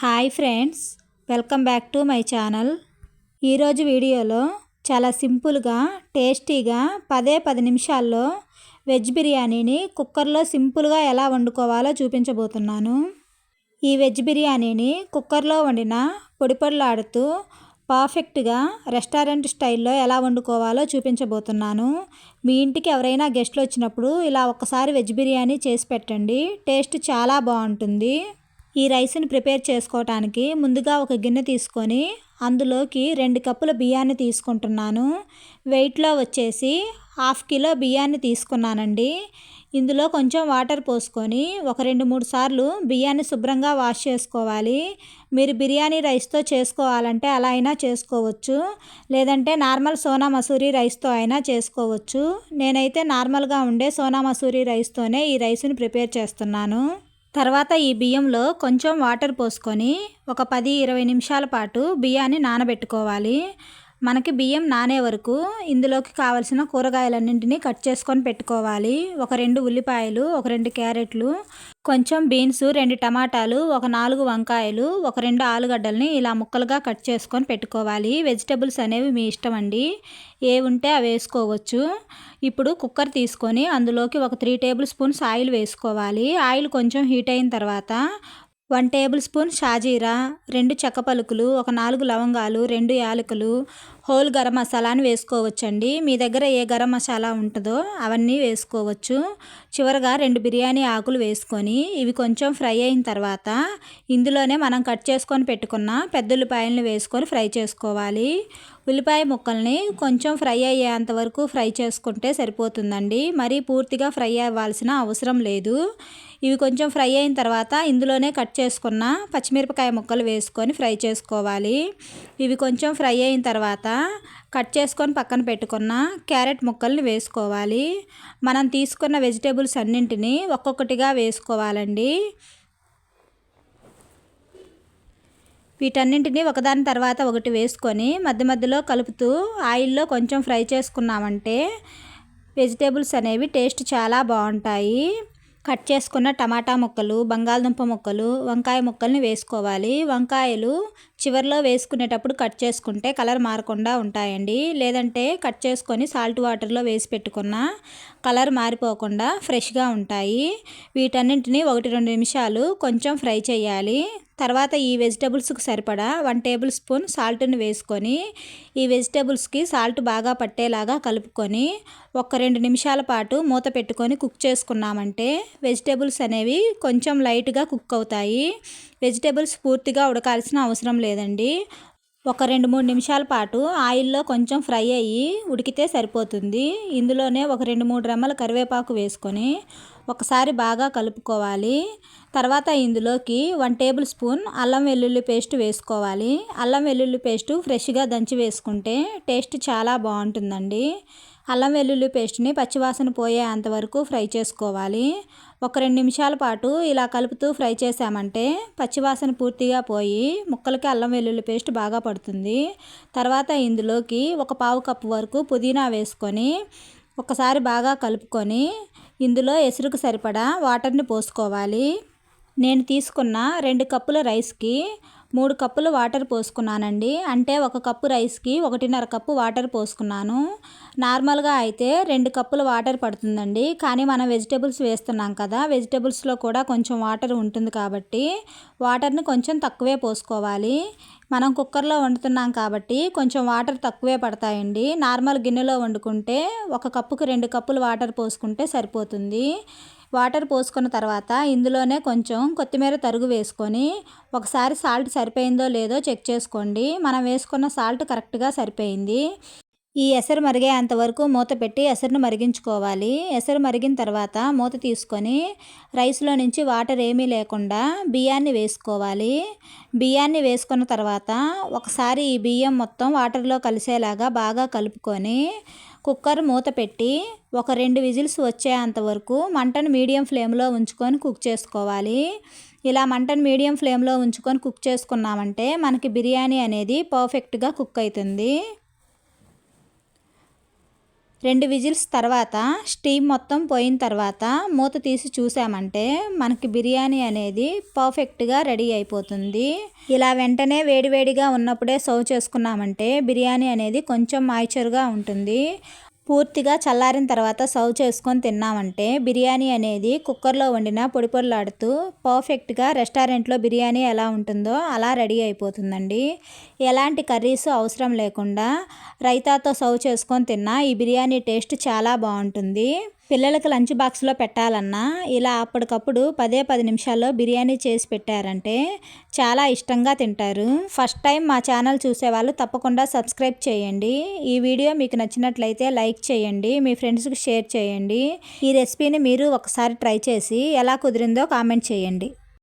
Hi friends, welcome back to my channel. ఈరోజు వీడియోలో చాలా సింపుల్గా టేస్టీగా 10 నిమిషాల్లో వెజ్ బిర్యానీని కుక్కర్లో సింపుల్గా ఎలా వండుకోవాలో చూపించబోతున్నాను. ఈ వెజ్ బిర్యానీని కుక్కర్లో వండిన పొడిపొడిలాడుతూ పర్ఫెక్ట్గా రెస్టారెంట్ స్టైల్లో ఎలా వండుకోవాలో చూపించబోతున్నాను. మీ ఇంటికి ఎవరైనా గెస్ట్లు వచ్చినప్పుడు ఇలా ఒక్కసారి వెజ్ బిర్యానీ చేసి పెట్టండి, టేస్ట్ చాలా బాగుంటుంది. ఈ రైస్ని ప్రిపేర్ చేసుకోవటానికి ముందుగా ఒక గిన్నె తీసుకొని అందులోకి 2 కప్పుల బియ్యాన్ని తీసుకుంటున్నాను. వెయిట్లో వచ్చేసి 1/2 కిలో బియ్యాన్ని తీసుకున్నానండి. ఇందులో కొంచెం వాటర్ పోసుకొని ఒక 2-3 సార్లు బియ్యాన్ని శుభ్రంగా వాష్ చేసుకోవాలి. మీరు బిర్యానీ రైస్తో చేసుకోవాలంటే అలా అయినా చేసుకోవచ్చు, లేదంటే నార్మల్ సోనా మసూరి రైస్తో అయినా చేసుకోవచ్చు. నేనైతే నార్మల్గా ఉండే సోనా మసూరి రైస్తోనే ఈ రైస్ని ప్రిపేర్ చేస్తున్నాను. తర్వాత ఈ బియ్యంలో కొంచెం వాటర్ పోసుకొని ఒక 10-20 నిమిషాల పాటు బియ్యాన్ని నానబెట్టుకోవాలి. మనకి బియ్యం నానే వరకు ఇందులోకి కావలసిన కూరగాయలన్నింటినీ కట్ చేసుకొని పెట్టుకోవాలి. ఒక 2 ఉల్లిపాయలు, ఒక 2 క్యారెట్లు, కొంచెం బీన్స్, 2 టమాటాలు, ఒక 4 వంకాయలు, ఒక 2 ఆలుగడ్డల్ని ఇలా ముక్కలుగా కట్ చేసుకొని పెట్టుకోవాలి. వెజిటబుల్స్ అనేవి మీ ఇష్టం అండి, ఏ ఉంటే అవి వేసుకోవచ్చు. ఇప్పుడు కుక్కర్ తీసుకొని అందులోకి ఒక 3 టేబుల్ స్పూన్స్ ఆయిల్ వేసుకోవాలి. ఆయిల్ కొంచెం హీట్ అయిన తర్వాత 1 టేబుల్ స్పూన్ షాజీరా, 2 చెక్క పలుకులు, ఒక 4 లవంగాలు, 2 యాలకులు, హోల్ గరం మసాలాని వేసుకోవచ్చండి. మీ దగ్గర ఏ గరం మసాలా ఉంటుందో అవన్నీ వేసుకోవచ్చు. చివరగా 2 బిర్యానీ ఆకులు వేసుకొని ఇవి కొంచెం ఫ్రై అయిన తర్వాత ఇందులోనే మనం కట్ చేసుకొని పెట్టుకున్న పెద్ద ఉల్లిపాయలను వేసుకొని ఫ్రై చేసుకోవాలి. ఉల్లిపాయ ముక్కల్ని కొంచెం ఫ్రై అయ్యేంత వరకు ఫ్రై చేసుకుంటే సరిపోతుందండి, మరీ పూర్తిగా ఫ్రై అవ్వాల్సిన అవసరం లేదు. ఇవి కొంచెం ఫ్రై అయిన తర్వాత ఇందులోనే కట్ చేసుకున్న పచ్చిమిరపకాయ ముక్కలు వేసుకొని ఫ్రై చేసుకోవాలి. ఇవి కొంచెం ఫ్రై అయిన తర్వాత కట్ చేసుకొని పక్కన పెట్టుకున్న క్యారెట్ ముక్కల్ని వేసుకోవాలి. మనం తీసుకున్న వెజిటేబుల్స్ అన్నింటినీ ఒక్కొక్కటిగా వేసుకోవాలండి. వీటన్నింటినీ ఒకదాని తర్వాత ఒకటి వేసుకొని మధ్య మధ్యలో కలుపుతూ ఆయిల్లో కొంచెం ఫ్రై చేసుకున్నామంటే వెజిటేబుల్స్ అనేవి టేస్ట్ చాలా బాగుంటాయి. కట్ చేసుకున్న టమాటా ముక్కలు, బంగాళదుంప ముక్కలు, వంకాయ ముక్కల్ని వేసుకోవాలి. వంకాయలు చివరిలో వేసుకునేటప్పుడు కట్ చేసుకుంటే కలర్ మారకుండా ఉంటాయండి, లేదంటే కట్ చేసుకొని సాల్ట్ వాటర్లో వేసి పెట్టుకున్న కలర్ మారిపోకుండా ఫ్రెష్గా ఉంటాయి. వీటన్నింటినీ 1-2 నిమిషాలు కొంచెం ఫ్రై చేయాలి. తర్వాత ఈ వెజిటబుల్స్కి సరిపడా 1 టేబుల్ స్పూన్ సాల్ట్ని వేసుకొని ఈ వెజిటబుల్స్కి సాల్ట్ బాగా పట్టేలాగా కలుపుకొని ఒక 2 నిమిషాల పాటు మూత పెట్టుకొని కుక్ చేసుకున్నామంటే వెజిటబుల్స్ అనేవి కొంచెం లైట్గా కుక్ అవుతాయి. వెజిటబుల్స్ పూర్తిగా ఉడకాల్సిన అవసరం లేదండి. ఒక 2-3 నిమిషాల పాటు ఆయిల్లో కొంచెం ఫ్రై అయ్యి ఉడికితే సరిపోతుంది. ఇందులోనే ఒక 2-3 రెమ్మల కరివేపాకు వేసుకొని ఒకసారి బాగా కలుపుకోవాలి. తర్వాత ఇందులోకి 1 టేబుల్ స్పూన్ అల్లం వెల్లుల్లి పేస్ట్ వేసుకోవాలి. అల్లం వెల్లుల్లి పేస్టు ఫ్రెష్గా దంచి వేసుకుంటే టేస్ట్ చాలా బాగుంటుందండి. అల్లం వెల్లుల్లి పేస్ట్ని పచ్చివాసన పోయే అంతవరకు ఫ్రై చేసుకోవాలి. ఒక 2 నిమిషాల పాటు ఇలా కలుపుతూ ఫ్రై చేసామంటే పచ్చివాసన పూర్తిగా పోయి ముక్కలకి అల్లం వెల్లుల్లి పేస్ట్ బాగా పడుతుంది. తర్వాత ఇందులోకి ఒక 1/4 కప్పు వరకు పుదీనా వేసుకొని ఒకసారి బాగా కలుపుకొని ఇందులో ఎసురుకు సరిపడా వాటర్ని పోసుకోవాలి. నేను తీసుకున్న 2 కప్పుల రైస్కి 3 కప్పులు వాటర్ పోసుకున్నానండి. అంటే 1 కప్పు రైస్కి 1.5 కప్పు వాటర్ పోసుకున్నాను. నార్మల్గా అయితే 2 కప్పుల వాటర్ పడుతుందండి, కానీ మనం వెజిటేబుల్స్ వేస్తున్నాం కదా, వెజిటేబుల్స్లో కూడా కొంచెం వాటర్ ఉంటుంది కాబట్టి వాటర్ని కొంచెం తక్కువే పోసుకోవాలి. మనం కుక్కర్లో వండుతున్నాం కాబట్టి కొంచెం వాటర్ తక్కువే పడతాయండి. నార్మల్ గిన్నెలో వండుకుంటే 1 కప్పుకి 2 కప్పులు వాటర్ పోసుకుంటే సరిపోతుంది. వాటర్ పోసుకున్న తర్వాత ఇందులోనే కొంచెం కొత్తిమీర తరుగు వేసుకొని ఒకసారి సాల్ట్ సరిపోయిందో లేదో చెక్ చేసుకోండి. మనం వేసుకున్న సాల్ట్ కరెక్ట్గా సరిపోయింది. ఈ ఎసరు మరిగేంత వరకు మూత పెట్టి ఎసరును మరిగించుకోవాలి. ఎసరు మరిగిన తర్వాత మూత తీసుకొని రైస్లో నుంచి వాటర్ ఏమీ లేకుండా బియ్యాన్ని వేసుకోవాలి. బియ్యాన్ని వేసుకున్న తర్వాత ఒకసారి ఈ బియ్యం మొత్తం వాటర్లో కలిసేలాగా బాగా కలుపుకొని కుక్కర్ మూత పెట్టి ఒక 2 విజిల్స్ వచ్చేంత వరకు మంటను మీడియం ఫ్లేమ్లో ఉంచుకొని కుక్ చేసుకోవాలి. ఇలా మంటను మీడియం ఫ్లేమ్లో ఉంచుకొని కుక్ చేసుకున్నామంటే మనకి బిర్యానీ అనేది పర్ఫెక్ట్గా కుక్ అవుతుంది. 2 విజిల్స్ తర్వాత స్టీమ్ మొత్తం పోయిన తర్వాత మూత తీసి చూసామంటే మనకి బిర్యానీ అనేది పర్ఫెక్ట్గా రెడీ అయిపోతుంది. ఇలా వెంటనే వేడివేడిగా ఉన్నప్పుడే సర్వ్ చేసుకున్నామంటే బిర్యానీ అనేది కొంచెం మాయిశ్చర్గా ఉంటుంది. పూర్తిగా చల్లారిన తర్వాత సర్వ్ చేసుకొని తిన్నామంటే బిర్యానీ అనేది కుక్కర్లో వండిన పొడి పొడిలాడుతూ పర్ఫెక్ట్గా రెస్టారెంట్లో బిర్యానీ ఎలా ఉంటుందో అలా రెడీ అయిపోతుందండి. ఎలాంటి కర్రీస్ అవసరం లేకుండా రైతాతో సర్వ్ చేసుకొని తిన్నా ఈ బిర్యానీ టేస్ట్ చాలా బాగుంటుంది. పిల్లలకి లంచ్ బాక్స్లో పెట్టాలన్నా ఇలా అప్పటికప్పుడు 10 నిమిషాల్లో బిర్యానీ చేసి పెట్టారంటే చాలా ఇష్టంగా తింటారు. ఫస్ట్ టైం మా ఛానల్ చూసేవాళ్ళు తప్పకుండా సబ్స్క్రైబ్ చేయండి. ఈ వీడియో మీకు నచ్చినట్లయితే లైక్ చేయండి, మీ ఫ్రెండ్స్కి షేర్ చేయండి. ఈ రెసిపీని మీరు ఒకసారి ట్రై చేసి ఎలా కుదిరిందో కామెంట్ చేయండి.